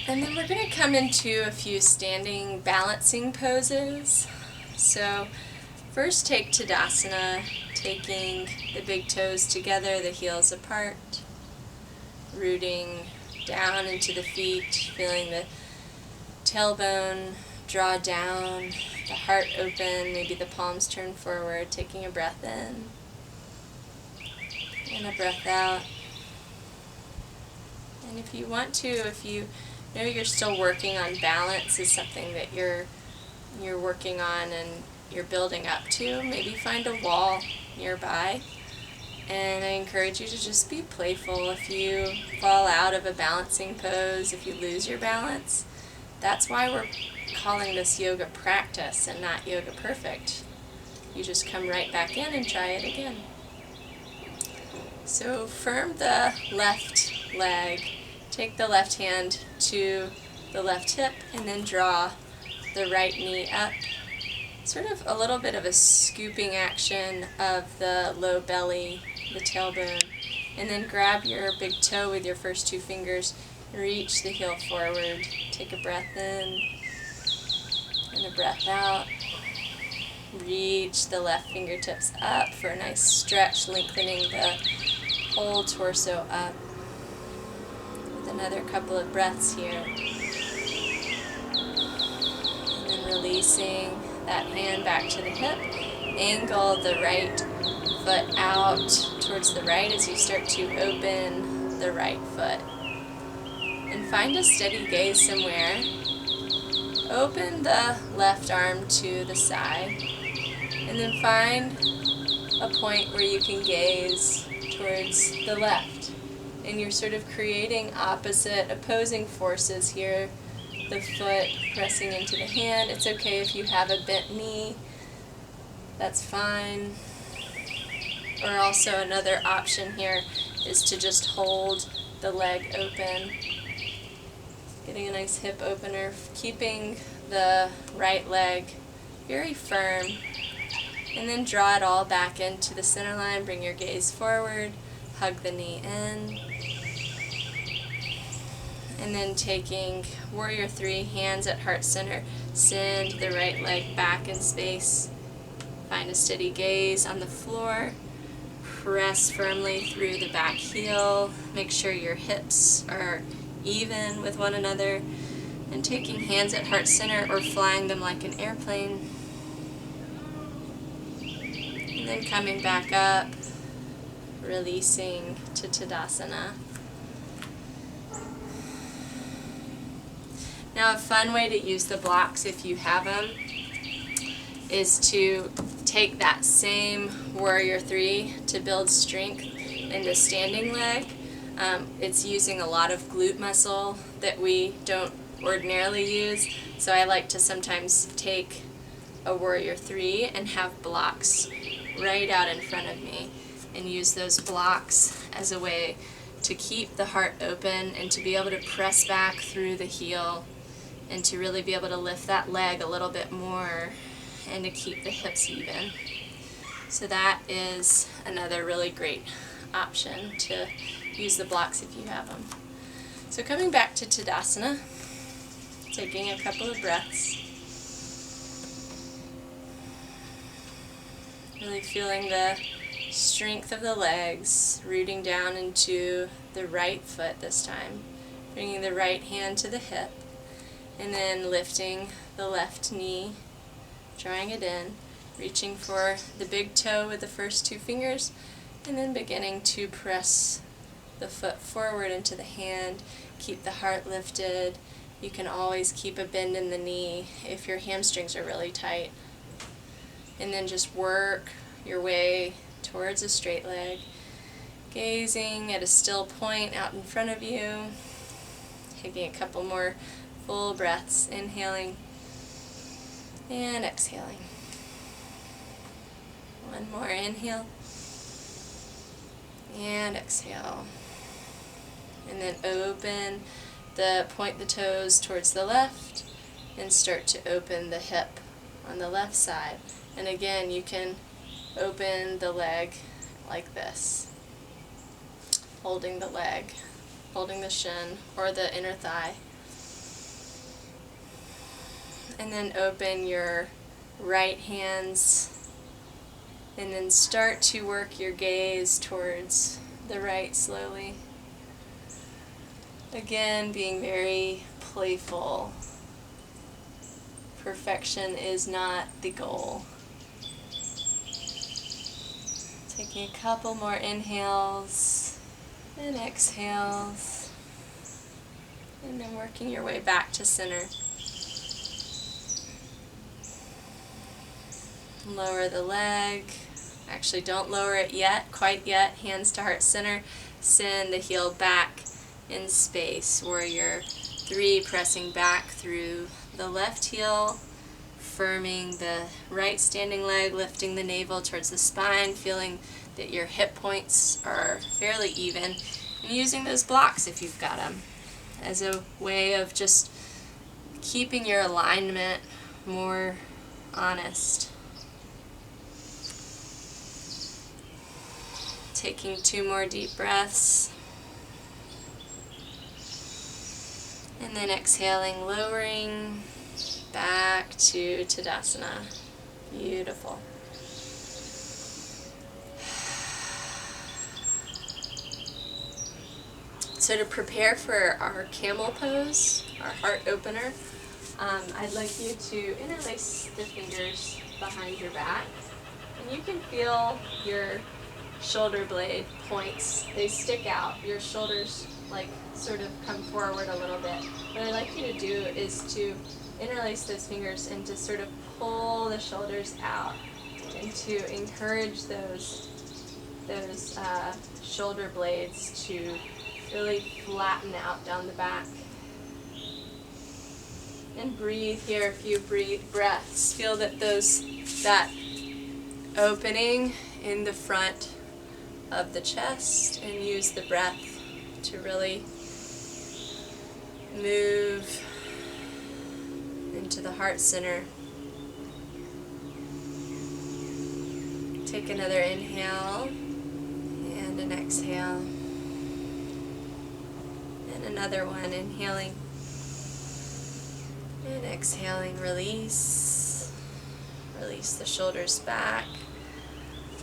And then we're going to come into a few standing balancing poses. So first take Tadasana, taking the big toes together, the heels apart, rooting down into the feet, feeling the tailbone draw down, the heart open, maybe the palms turn forward, taking a breath in and a breath out. And if you want to, if you know you're still working on balance, is something that you're working on and you're building up to, maybe find a wall nearby. And I encourage you to just be playful. If you fall out of a balancing pose, if you lose your balance, that's why we're calling this yoga practice and not yoga perfect. You just come right back in and try it again. So firm the left leg, take the left hand to the left hip, and then draw the right knee up. Sort of a little bit of a scooping action of the low belly, the tailbone. And then grab your big toe with your first two fingers, reach the heel forward, take a breath in and a breath out. Reach the left fingertips up for a nice stretch, lengthening the whole torso up. With another couple of breaths here. And then releasing that hand back to the hip. Angle the right foot out towards the right as you start to open the right foot. And find a steady gaze somewhere. Open the left arm to the side. And then find a point where you can gaze towards the left. And you're sort of creating opposing forces here. The foot pressing into the hand. It's okay if you have a bent knee. That's fine. Or also another option here is to just hold the leg open. Getting a nice hip opener, keeping the right leg very firm. And then draw it all back into the center line. Bring your gaze forward. Hug the knee in. And then taking Warrior 3, hands at heart center. Send the right leg back in space. Find a steady gaze on the floor. Press firmly through the back heel. Make sure your hips are even with one another. And taking hands at heart center or flying them like an airplane. And then coming back up, releasing to Tadasana. Now a fun way to use the blocks, if you have them, is to take that same Warrior 3 to build strength in the standing leg. It's using a lot of glute muscle that we don't ordinarily use, so I like to sometimes take a Warrior 3 and have blocks right out in front of me and use those blocks as a way to keep the heart open and to be able to press back through the heel and to really be able to lift that leg a little bit more and to keep the hips even. So that is another really great option to use the blocks if you have them. So coming back to Tadasana, taking a couple of breaths. Really feeling the strength of the legs, rooting down into the right foot this time. Bringing the right hand to the hip, and then lifting the left knee, drawing it in, reaching for the big toe with the first two fingers, and then beginning to press the foot forward into the hand. Keep the heart lifted. You can always keep a bend in the knee if your hamstrings are really tight. And then just work your way towards a straight leg, gazing at a still point out in front of you, taking a couple more full breaths, inhaling and exhaling. One more inhale and exhale. And then point the toes towards the left and start to open the hip on the left side. And again, you can open the leg like this, holding the leg, holding the shin or the inner thigh. and then open your right hands, and then start to work your gaze towards the right slowly. Again, being very playful. Perfection is not the goal. Taking a couple more inhales and exhales, and then working your way back to center. Lower the leg. Actually, don't lower it yet, quite yet. Hands to heart center. Send the heel back in space. Warrior 3, pressing back through the left heel, firming the right standing leg, lifting the navel towards the spine, feeling that your hip points are fairly even, and using those blocks if you've got them as a way of just keeping your alignment more honest. Taking 2 more deep breaths. And then exhaling, lowering back to Tadasana. Beautiful. So to prepare for our camel pose, our heart opener, I'd like you to interlace the fingers behind your back. And you can feel your shoulder blade points. They stick out. Your shoulders like sort of come forward a little bit. What I'd like you to do is to interlace those fingers and to sort of pull the shoulders out and to encourage those shoulder blades to really flatten out down the back. And breathe here a few breaths. Feel that that opening in the front of the chest, and use the breath to really move into the heart center. Take another inhale and an exhale. And another one, inhaling and exhaling. Release. Release the shoulders back.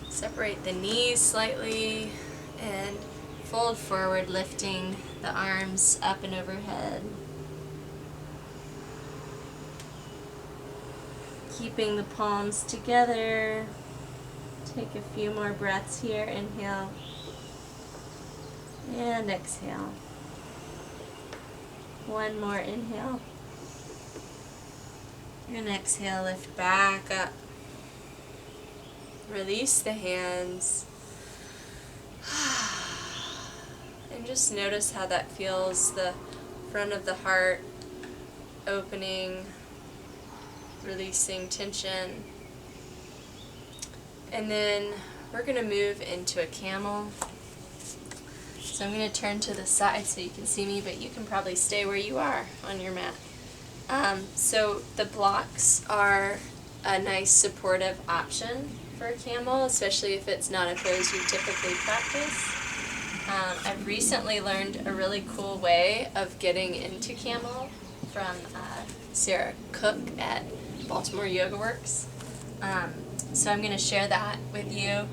Separate the knees slightly and fold forward, lifting the arms up and overhead. Keeping the palms together. Take a few more breaths here. Inhale and exhale. One more inhale. And exhale, lift back up. Release the hands. And just notice how that feels, the front of the heart opening, releasing tension. And then we're going to move into a camel. So I'm going to turn to the side so you can see me, but you can probably stay where you are on your mat. So the blocks are a nice supportive option for a camel, especially if it's not a pose you typically practice. I've recently learned a really cool way of getting into camel from Sarah Cook at Baltimore Yoga Works. So I'm going to share that with you.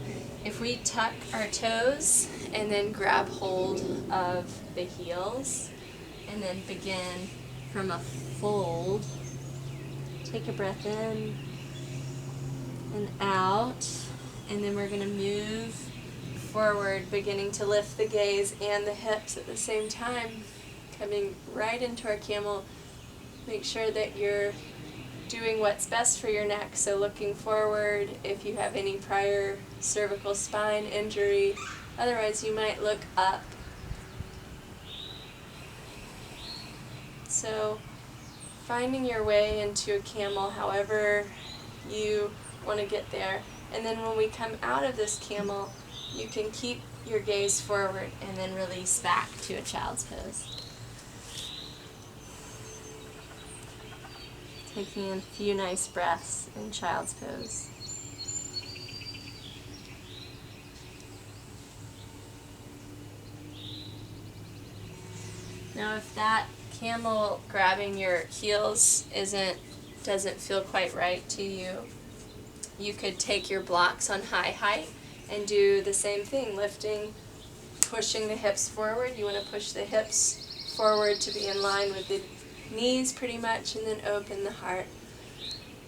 If we tuck our toes and then grab hold of the heels and then begin from a fold, take a breath in and out, and then we're going to move forward, beginning to lift the gaze and the hips at the same time, coming right into our camel. Make sure that you're doing what's best for your neck, so looking forward if you have any prior cervical spine injury. Otherwise, you might look up. So finding your way into a camel however you want to get there. And then when we come out of this camel, you can keep your gaze forward and then release back to a child's pose. Taking a few nice breaths in child's pose. Now if that camel grabbing your heels doesn't feel quite right to you, you could take your blocks on high height and do the same thing, lifting, pushing the hips forward. You want to push the hips forward to be in line with the knees pretty much, and then open the heart.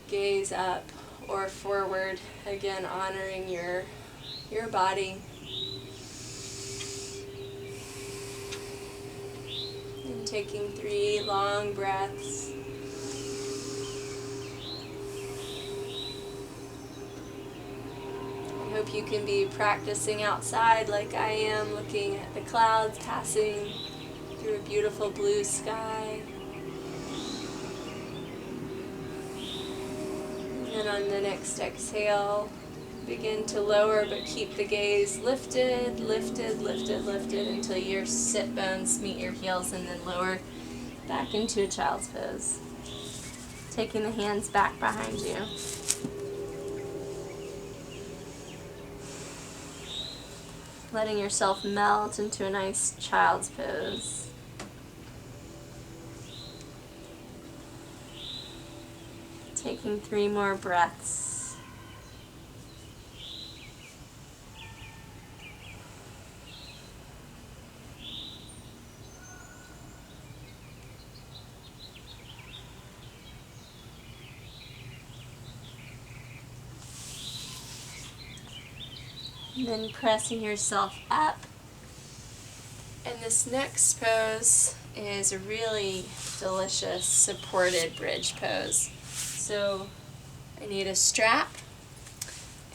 Gaze up or forward, again honoring your body. And taking 3 long breaths. I hope you can be practicing outside like I am, looking at the clouds passing through a beautiful blue sky. And on the next exhale, begin to lower, but keep the gaze lifted, lifted, lifted, lifted until your sit bones meet your heels, and then lower back into a child's pose. Taking the hands back behind you. Letting yourself melt into a nice child's pose. Taking 3 more breaths. And then pressing yourself up. And this next pose is a really delicious supported bridge pose. So I need a strap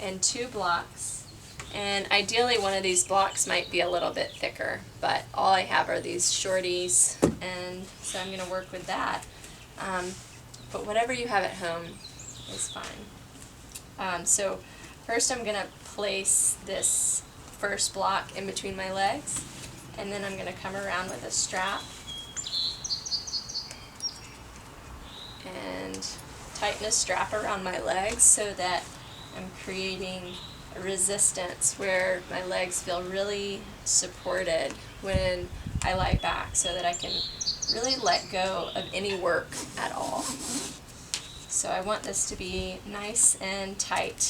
and 2 blocks, and ideally one of these blocks might be a little bit thicker, but all I have are these shorties, and so I'm going to work with that. But whatever you have at home is fine. So first I'm going to place this first block in between my legs, and then I'm going to come around with a strap and tighten a strap around my legs so that I'm creating a resistance where my legs feel really supported when I lie back, so that I can really let go of any work at all. So I want this to be nice and tight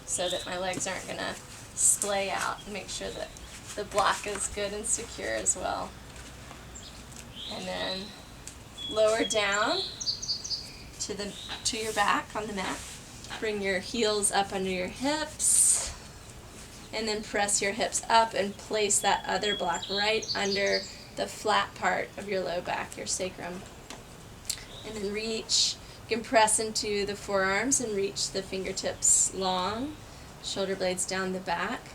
so that my legs aren't going to splay out, and make sure that the block is good and secure as well. And then lower down to your back on the mat. Bring your heels up under your hips, and then press your hips up and place that other block right under the flat part of your low back, your sacrum. And then reach, you can press into the forearms and reach the fingertips long, shoulder blades down the back,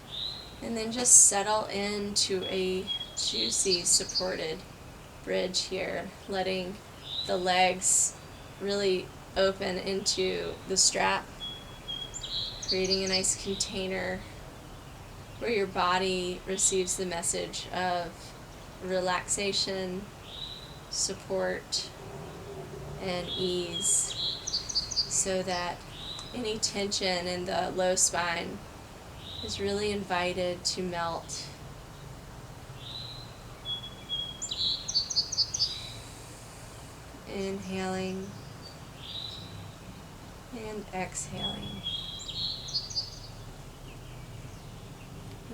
and then just settle into a juicy supported bridge here, letting the legs really open into the strap, creating a nice container where your body receives the message of relaxation, support, and ease, so that any tension in the low spine is really invited to melt. Inhaling and exhaling.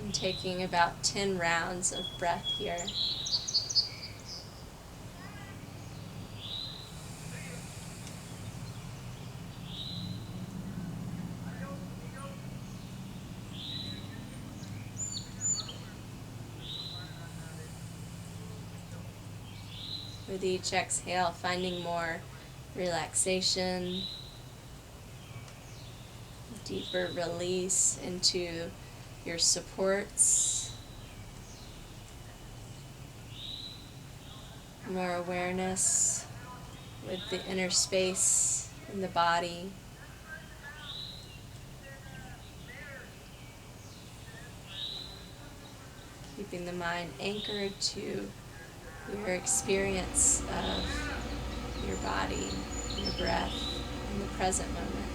And taking about 10 rounds of breath here. With each exhale, finding more relaxation, deeper release into your supports, more awareness with the inner space in the body. Keeping the mind anchored to your experience of your body, your breath, in the present moment.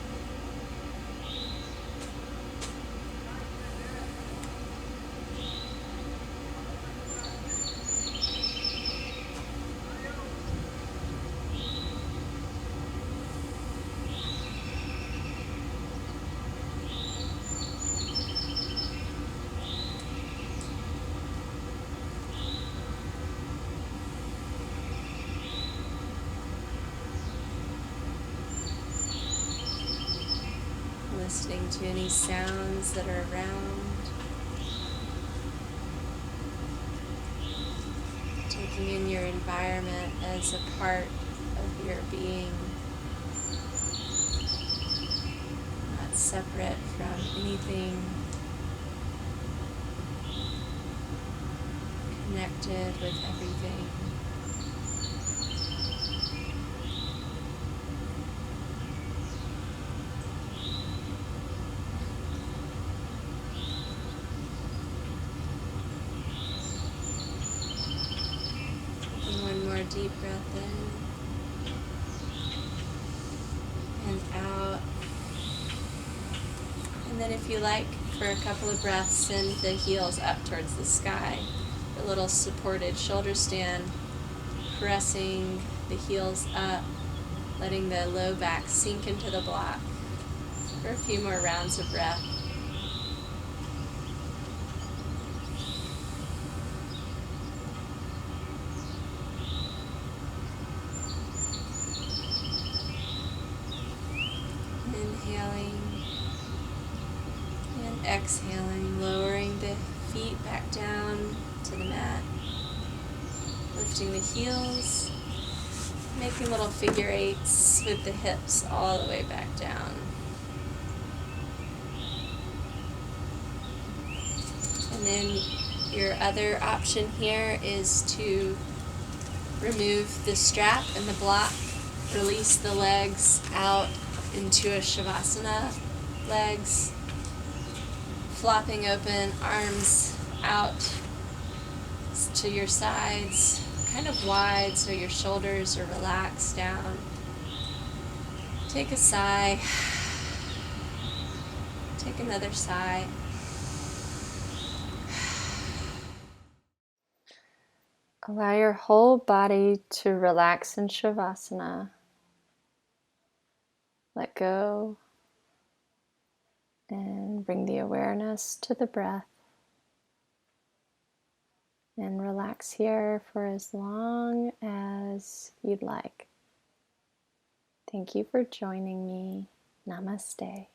listening to any sounds that are around. Taking in your environment as a part of your being, not separate from anything, connected with everything. One more deep breath in and out. And then if you like, for a couple of breaths, send the heels up towards the sky. A little supported shoulder stand, pressing the heels up, letting the low back sink into the block for a few more rounds of breath. Inhaling and exhaling, lowering the feet back down to the mat, lifting the heels, making little figure eights with the hips all the way back down. And then your other option here is to remove the strap and the block, release the legs out into a Shavasana, legs flopping open, arms out to your sides, kind of wide so your shoulders are relaxed down. Take a sigh, take another sigh. Allow your whole body to relax in Shavasana. Let go and bring the awareness to the breath. And relax here for as long as you'd like. Thank you for joining me. Namaste.